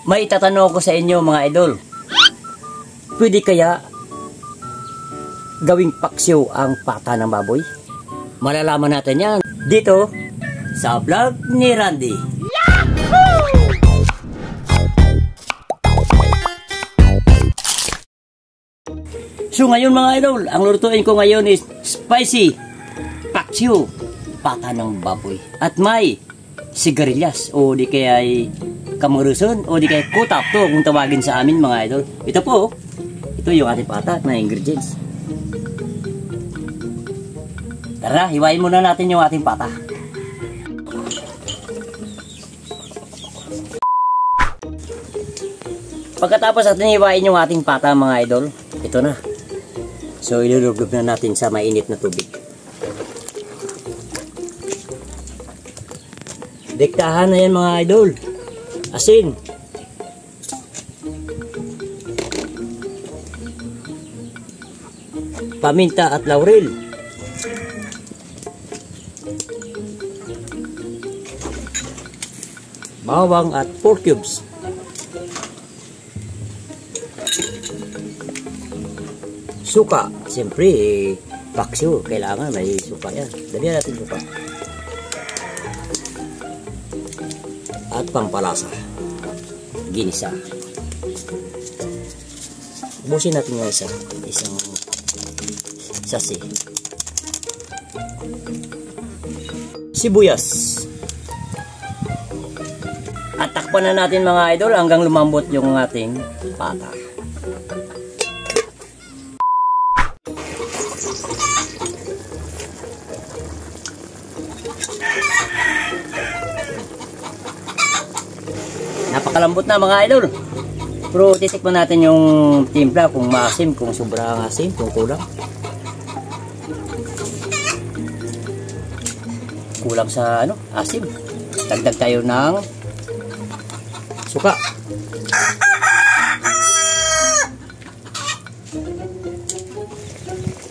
May itatanong ko sa inyo mga idol. Pwede kaya gawing paksiw ang pata ng baboy? Malalaman natin yan dito sa vlog ni Randy. Yahoo! So ngayon mga idol, ang lutuin ko ngayon is spicy paksiw pata ng baboy. At may sigarilyas o di kaya kamuruson o di kaya kutap to kung tawagin sa amin mga idol. Ito po, ito yung ating pata na ingredients. Tara, hiwain muna natin yung ating pata. Pagkatapos natin hiwain yung ating pata mga idol, ito na. So ilulublob na natin sa mainit na tubig. Diktahan na yan mga idol. Asin. Paminta at laurel. Bawang at pork cubes. Suka. Siyempre, paksiw. Kailangan may suka yan. Dalihan natin suka. At pampalasa. Ginisa. Ubusin natin yung isang sasi. Sibuyas. At takpan na natin mga idol hanggang lumambot yung ating pata. Napakalambot na mga idol. Pero titikman natin yung timpla kung maasim, kung sobrang asim, kung kulang. Kulang sa asim. Dagdag tayo ng suka.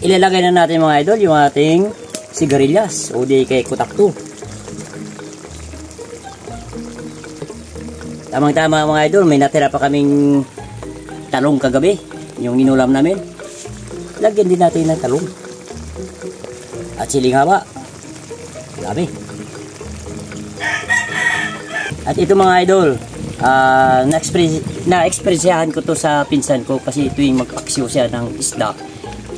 Ilalagay na natin mga idol yung ating sigarilyas o di kay kutakto. Tamang-tama mga idol, may natira pa kaming talong kagabi, yung inulam namin. Lagyan din natin ng talong. At siling haba. Dami. At ito mga idol, na-expresyahan ko to sa pinsan ko kasi tuwing magpaksiw siya ng isda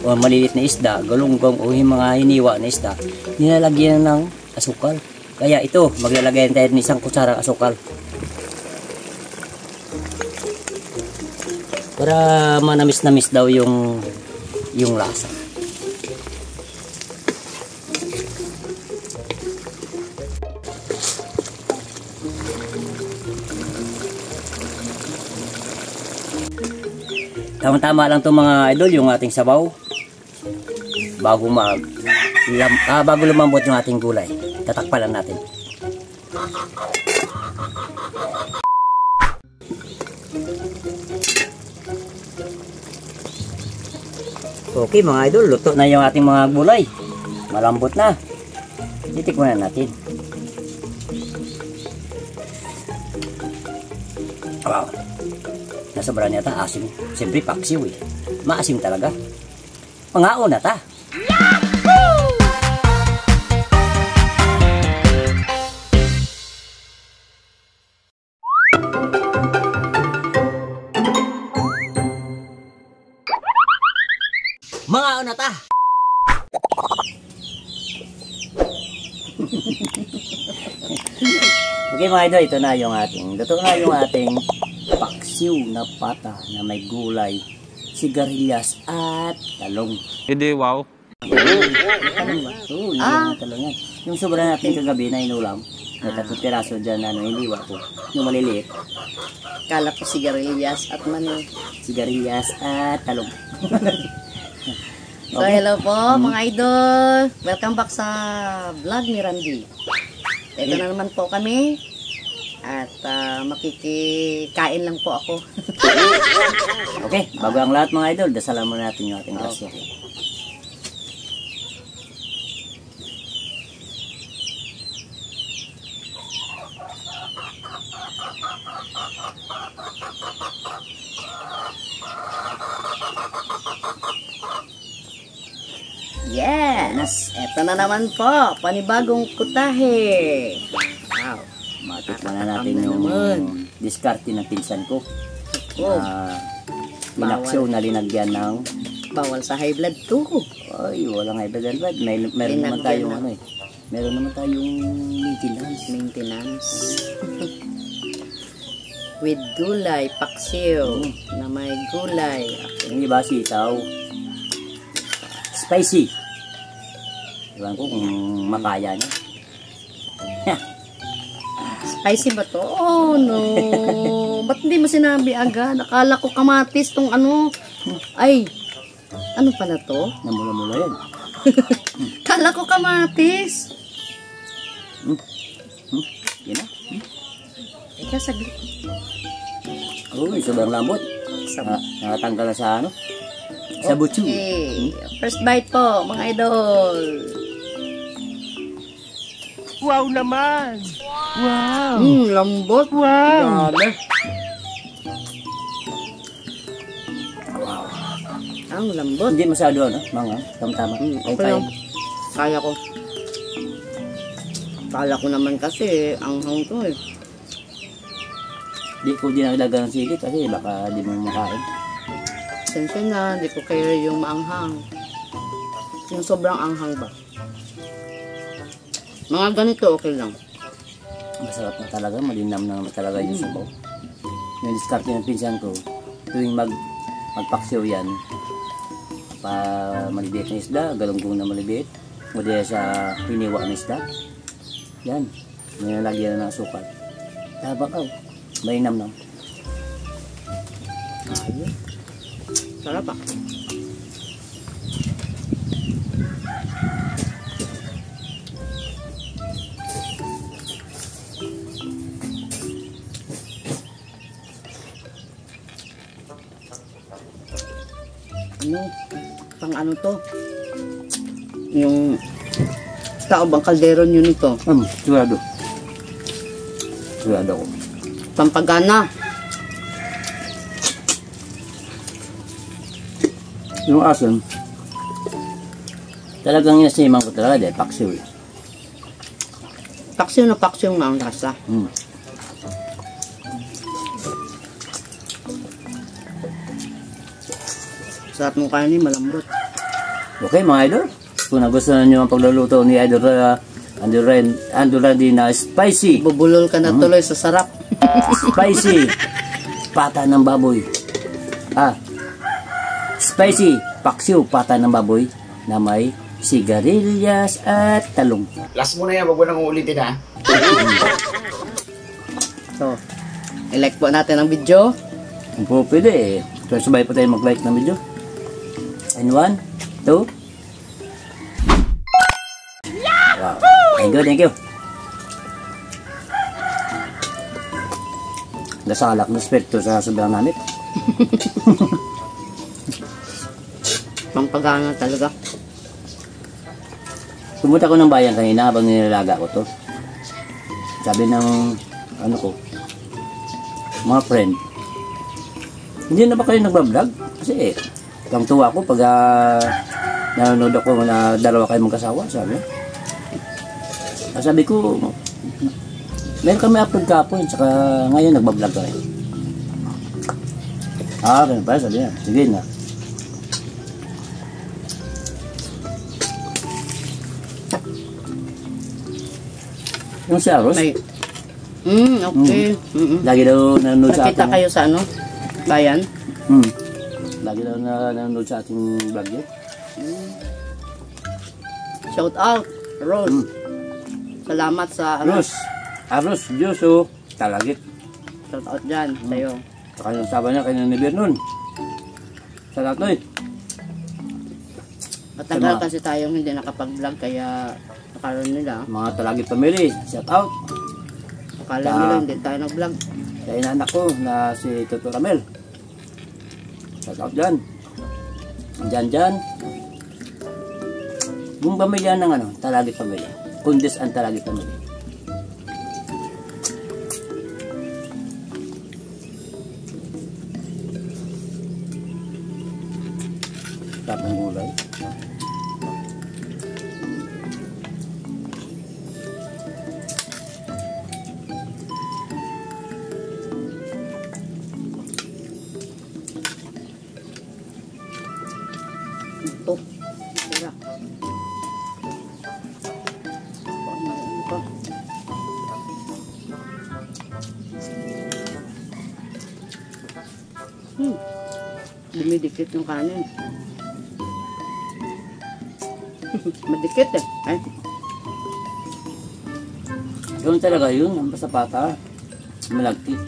o malilit na isda, galunggong o yung mga hiniwa na isda, nilalagyan ng asukal. Kaya ito, maglalagay tayo ng isang kutsara asukal. Para manamis-namis daw yung lasa. Tama-tama lang itong mga idol yung ating sabaw bago lumambot yung ating gulay. Tatakpan lang natin. Okay mga idol, luto na yung ating mga gulay. Malambot na. Titikman na natin. Wow. Nasobra niya ta, asim. Siyempre paksiw eh. Maasim talaga. Pangao na ta. Yahoo! Mga na ta. Okay mga idol, ito na yung ating paksiw na pata na may gulay, sigarilyas at talong. Hindi, wow. Talong ba? Oo, yung talong yan. Yung sobra natin kagabi na inulam, may 3 piraso dyan na hiniwa ko. Yung maliliit. Kala ko sigarilyas at mani. Sigarilyas at talong. So hello po mga idol. Welcome back sa vlog ni Randy. Ito na naman po kami. At makikikain lang po ako. Okay, bago ang lahat mga idol, dasalan muna natin yung ating grasya. Okay. Eto na naman po, panibagong putahe. Wow. Matikman na natin Tatakam na yung naman. diskarte ng pinsan ko. Oh, Inaksyon na linagyan ng bawal sa high blood too. ay, walang high blood. Meron naman Linagyan tayong na. ano eh. Meron naman tayong maintenance. Maintenance. With gulay, paksiw, na may gulay. Yung iba sitaw. Spicy. Ewan ko kung makaya niya. Spicy ba to? Oh no. Ba't hindi mo sinabi agad? Akala ko kamatis tong ano. Ay, ano pala to? Namula-mula yan. Akala ko kamatis. Yan na. Ika, saglit. Uy, sobrang lambot. Nakatanggal na sa ano? Sa butsu. Okay. First bite po, mga idol. Wow naman! Wow! Lambot. Wow! Grabe. Ang lambot. Hindi masyado ano, mga tama-tama. Okay lang. Kaya ko. Kala ko naman kasi, ang hang to eh. Di ko dinagdagan ng sili kasi baka di mo makain. Sensya na, hindi ko kaya yung maanghang. Yung sobrang anghang ba? Mga ganito, okay lang. Masarap na talaga, malinam na talaga yung sabaw. Yung diskarte ng pinsan ko, tuwing magpaksiw yan, pa malibiit na isda, galunggong na malibiit, o di sa piniwa na isda, yan, may nalagyan na ng sukat. Tabakaw, malinam. Ayun. Sarap ah. Ano? Pang ano to? Yung tao bang kaldero nyo nito? Sigurado. Sigurado ko. Pampagana. Yung asin, talagang inasiman ko talaga dahil paksiw eh. Paksiw na paksiw nga ang lasa. Sarap ng kanin, malambot. Okay mga idol, kung nagustuhan nyo ang pagluluto ni Idol Andrew Randy na spicy, Bubulol ka na tuloy sa sarap. spicy pata ng baboy. Spicy paksiw pata ng baboy na may sigarilyas at talong. Last mo na yan, wag mo nang uulitin ha. So, i-like po natin ang video. Kung po pwede eh, sabay po tayo mag-like ng video. And 1, 2. Wow. Thank you. Nasalak na specto sa sobrang namit. Pampagana talaga. Pumunta ko ng bayan kanina habang nilalaga ko to. Sabi ng ano ko, mga friend, hindi na ba kayo nagbablog? Kasi tuwa ko pag nanonood ako na dalawa kayo magkasawa, sabi. Sabi ko, meron kami upload kapon, saka ngayon nagbablog ka rin. Ganun pala, sabi niya. Sige na. Yung si Aros, May, okay. lagi daw nanonood sa Nakita atin. kayo sa ano? Bayan? Lagi daw nanonood sa ating vlog yun. Shout out, Rose. Salamat sa ano, Aros, Diyos o talagit. shout out dyan sa'yo. Saka yung sabi niya kay Nani nun. Sa lahat eh. Matagal Tama. kasi tayong hindi nakapag-vlog kaya nakaroon nila. Mga talagit family, shout out. Akala Ta- nila hindi tayo nag-vlog. Sa inaanak ko na si Toto Ramel. Shout out dyan. Dyan. Buong pamilya ng ano, talagit pamilya. Kundis ang talagit pamilya. Sarap ng gulay. Dumidikit yung kanin. Madikit eh. Ay, Yun talaga yun, ang basta pata. Malagkit.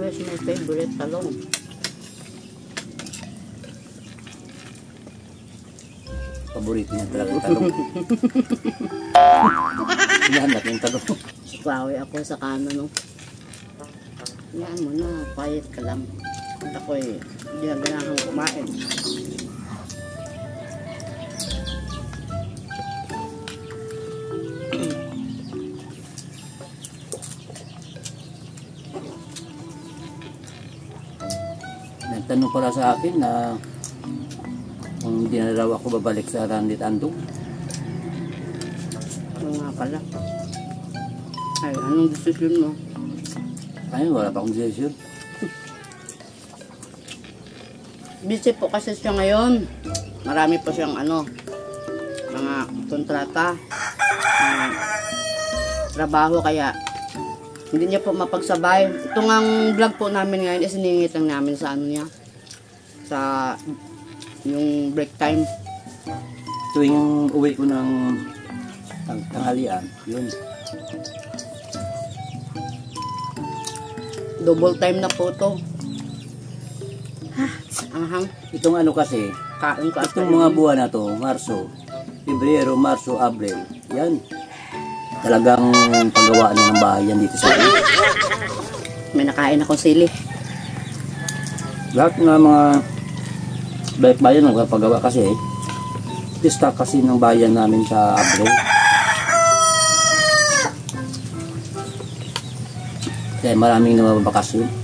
where's my favorite talong? Paborito niya talaga yung talong. Hinahanap yung talong. Bawi ako sa kanan, no? Yan mo na, quiet ka lang. At ako'y ginaganahan kumain. Nagtanong pala sa akin na kung hindi na raw ako babalik sa Randit Andong. Ano nga pala? Ay, anong decision mo? Ayun, wala pa akong decision. Busy po kasi siya ngayon. Marami po siyang mga kontrata, mga trabaho, kaya hindi niya po mapagsabay. Ito ngang vlog po namin ngayon is siningit lang namin sa niya. Sa yung break time. Tuwing uwi ko ng tanghalian, yun. Double time na po to. Anghang. Itong kasi, Kain ko itong mga buwan na to, Marso, Pebrero, Marso, Abril, yan. Talagang paggawaan na ng bahay yan dito sa akin. May nakain akong sili. Lahat ng mga bayan ng paggawa kasi, pista kasi ng bayan namin sa Abril. Kaya maraming namabakasyon.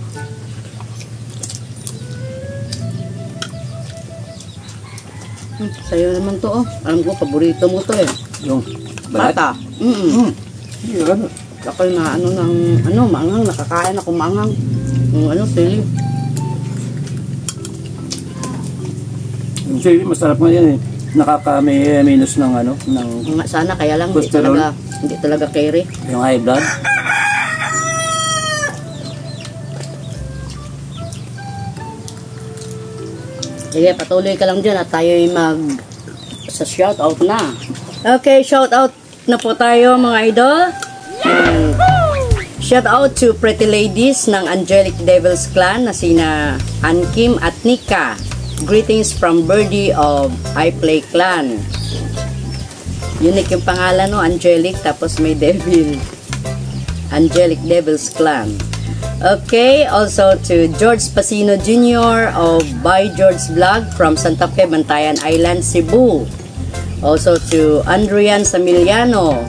Sa'yo naman to, oh. Alam ko, paborito mo to eh. Yung balat. Bata. Yan. Ako'y maanghang, nakakain ako maanghang. Yung sili. Yung sili, masarap nga yan eh. Nakaka-minus ng ng Sana kaya lang cholesterol. hindi talaga carry. Yung high blood. Sige, patuloy ka lang dyan at tayo'y sa shoutout na. Okay, shoutout na po tayo mga idol. And shoutout to pretty ladies ng Angelic Devils Clan na sina Ann Kim at Nika. Greetings from Birdie of I Play Clan. Unique yung pangalan, no? Angelic, tapos may Devil. Angelic Devils Clan. Okay, also to George Pasino Jr. of By George Vlog from Santa Fe, Bantayan Island, Cebu. Also to Andrian Samiliano,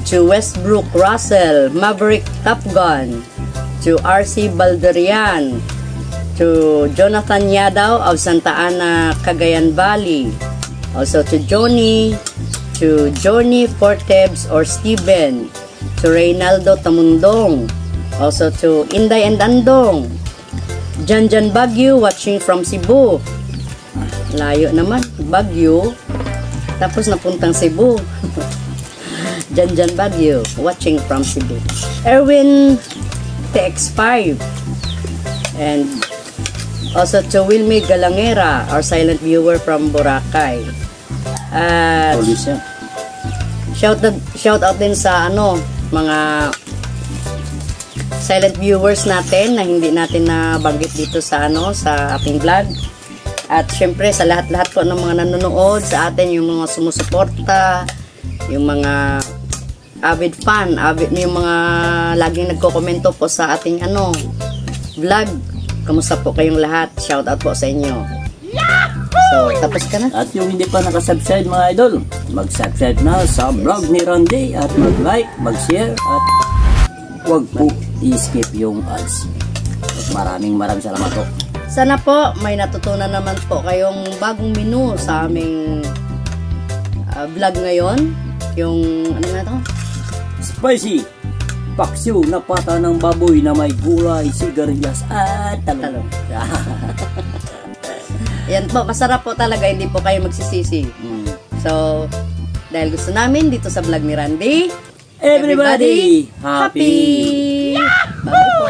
to Westbrook Russell, Maverick Top Gun, to RC Balderian, to Jonathan Yadaw of Santa Ana, Cagayan Valley. Also to Johnny Fortebs or Steven, to Reynaldo Tamundong. Also to Inday and Andong, Janjan Baguio watching from Cebu. Layo naman, Baguio. Tapos napuntang Cebu. Janjan Baguio watching from Cebu. Erwin TX5. And also to Wilmy Galangera, our silent viewer from Boracay. At shout out din sa mga silent viewers natin na hindi natin nabanggit dito sa sa ating vlog. At syempre sa lahat-lahat po ng mga nanonood sa atin, yung mga sumusuporta, yung mga avid fan, yung mga laging nagko-komento po sa ating vlog. Kamusta po kayong lahat? Shout out po sa inyo. So, tapos ka na. At yung hindi pa nakasubscribe mga idol, mag-subscribe na sa vlog ni Randy at mag-like, mag-share at huwag po i-skip yung ads. At maraming salamat po. Sana po may natutunan naman po kayong bagong menu sa aming vlog ngayon. Yung nga to? Spicy paksiw na pata ng baboy na may gulay, sigarilyas at talong. Yan po, masarap po talaga, hindi po kayo magsisisi. So, Dahil gusto namin dito sa vlog ni Randy, Everybody happy! Bye-bye po.